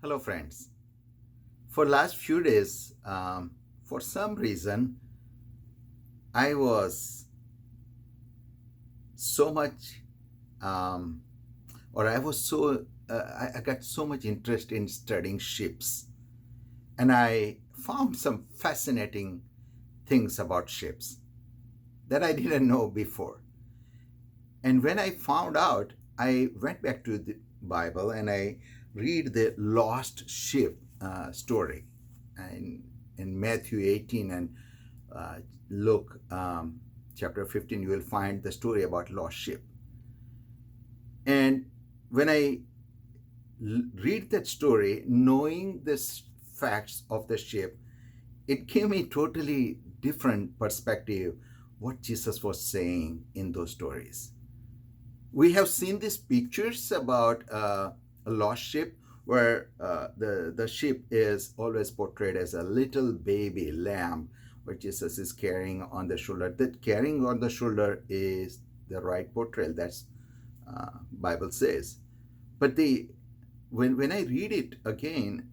Hello, friends. For last few days, for some reason, I was so much, um, or I was so, I got so much interest in studying ships, and I found some fascinating things about ships that I didn't know before. And when I found out, I went back to the Bible and I read the lost ship story in, in Matthew 18 and uh, Luke chapter 15. You will find the story about lost ship. And when I read that story, knowing the facts of the ship, it gave me totally different perspective what Jesus was saying in those stories. We have seen these pictures about a lost ship where the ship is always portrayed as a little baby lamb which Jesus is carrying on the shoulder. That carrying on the shoulder is the right portrayal. That's Bible says. But when I read it again,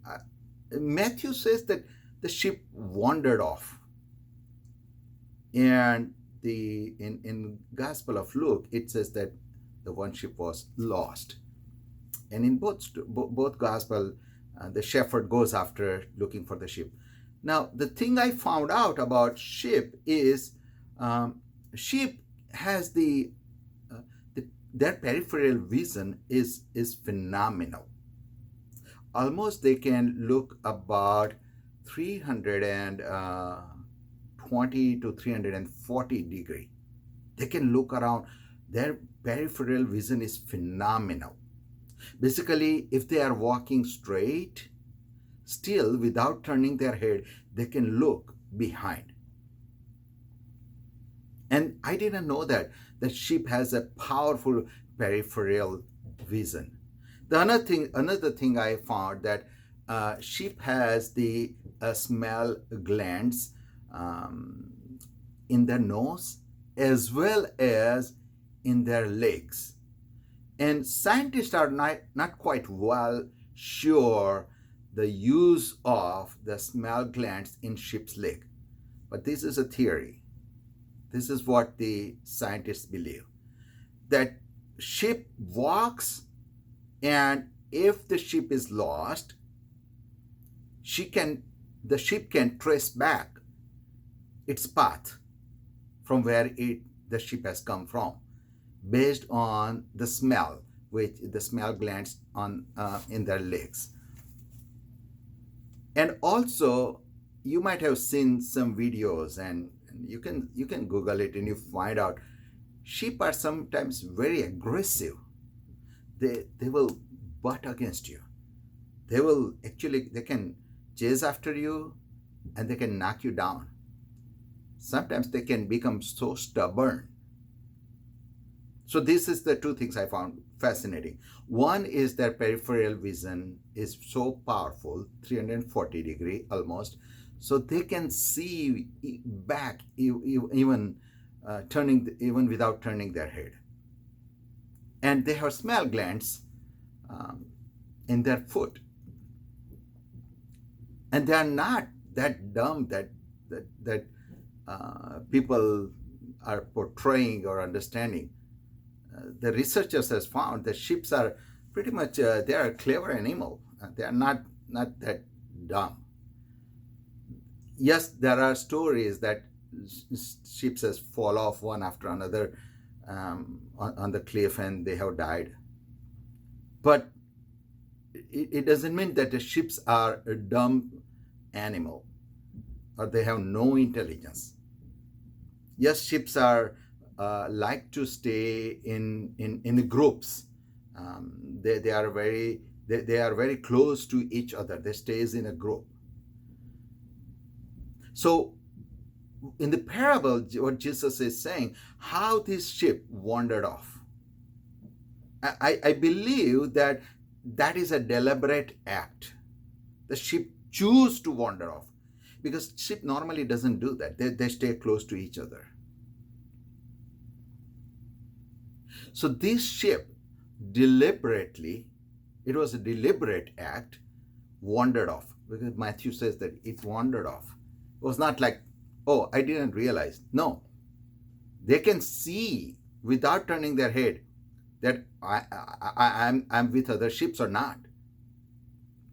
Matthew says that the ship wandered off, and in Gospel of Luke it says that the one ship was lost. And in both gospel, the shepherd goes after looking for the sheep. Now, the thing I found out about sheep is sheep has uh, their peripheral vision is phenomenal. Almost they can look about 320 to 340 degree. They can look around. Their peripheral vision is phenomenal. Basically, if they are walking straight, still without turning their head, they can look behind. And I didn't know that sheep has a powerful peripheral vision. Another thing I found that sheep has the smell glands um, in their nose as well as in their legs. And scientists are not quite well sure the use of the smell glands in sheep's leg. But this is a theory. This is what the scientists believe. That sheep walks, and if the sheep is lost, the sheep can trace back its path from where the sheep has come from, based on the smell, which the smell glands on in their legs. And also, you might have seen some videos, and you can Google it, and you find out sheep are sometimes very aggressive. They will butt against you. They can chase after you, and they can knock you down. Sometimes they can become so stubborn. So this is the two things I found fascinating. One is their peripheral vision is so powerful, 340 degree almost, so they can see back even even without turning their head. And they have smell glands um, in their foot, and they are not that dumb that people are portraying or understanding. The researchers has found that sheep are pretty much they are a clever animal. They are not that dumb. Yes, there are stories that sheep has fall off one after another on the cliff and they have died. But it doesn't mean that the sheep are a dumb animal or they have no intelligence. Yes, sheep are like to stay in groups. They are very close to each other. They stays in a group. So in the parable, what Jesus is saying, how this sheep wandered off. I believe that is a deliberate act. The sheep choose to wander off because sheep normally doesn't do that. They stay close to each other. So this sheep deliberately, it was a deliberate act wandered off, because Matthew says that it wandered off. It was not like, oh, I didn't realize. No, they can see without turning their head that I'm with other ships or not.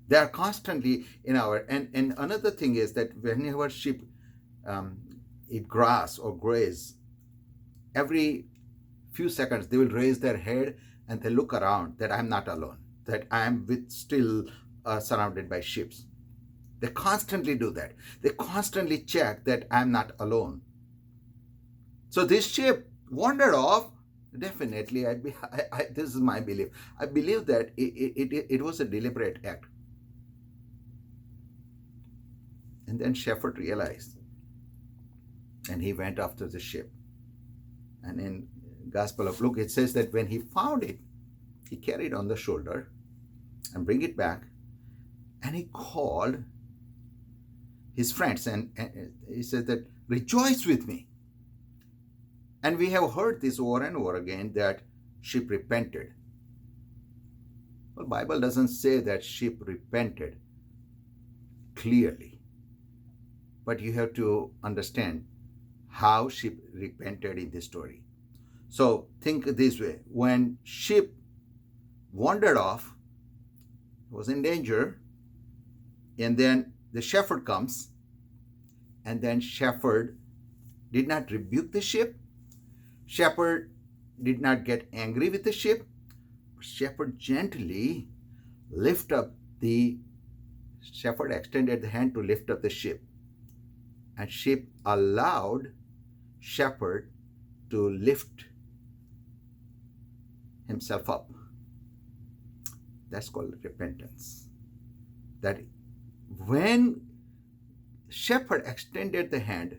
They are constantly in our, and another thing is that whenever ship eat grass or graze, every few seconds they will raise their head and they look around that I'm not alone, that I'm with still surrounded by ships. They constantly do that. They constantly check that I'm not alone. So this ship wandered off. Definitely, this is my belief. I believe that it was a deliberate act. And then Shepherd realized, and he went after the ship. And in Gospel of Luke, it says that when he found it, he carried on the shoulder and bring it back, and he called his friends, and he said that, rejoice with me. And we have heard this over and over again, that ship repented. Well, Bible doesn't say that ship repented clearly, but you have to understand how ship repented in this story. So think this way: when ship wandered off, was in danger, and then the shepherd comes, and then shepherd did not rebuke the ship. Shepherd did not get angry with the ship. Shepherd gently shepherd extended the hand to lift up the ship, and ship allowed shepherd to lift himself up. That's called repentance. That when shepherd extended the hand,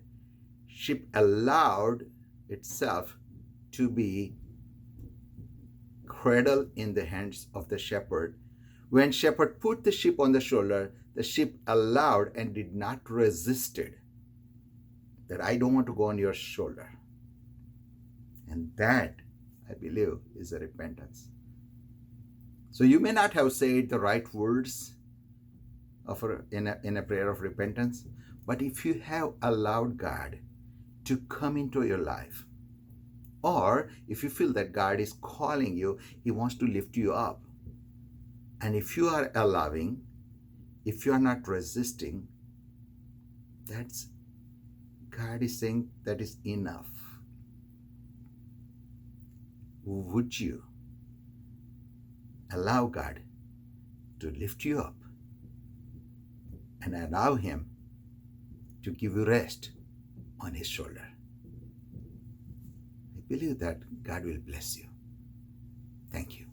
ship allowed itself to be cradled in the hands of the shepherd. When shepherd put the ship on the shoulder, the ship allowed and did not resist it. That I don't want to go on your shoulder. And that, I believe, is a repentance. So you may not have said the right words in a prayer of repentance, but if you have allowed God to come into your life, or if you feel that God is calling you, he wants to lift you up, and if you are allowing, if you are not resisting, that's God is saying that is enough. Would you allow God to lift you up and allow him to give you rest on his shoulder? I believe that God will bless you. Thank you.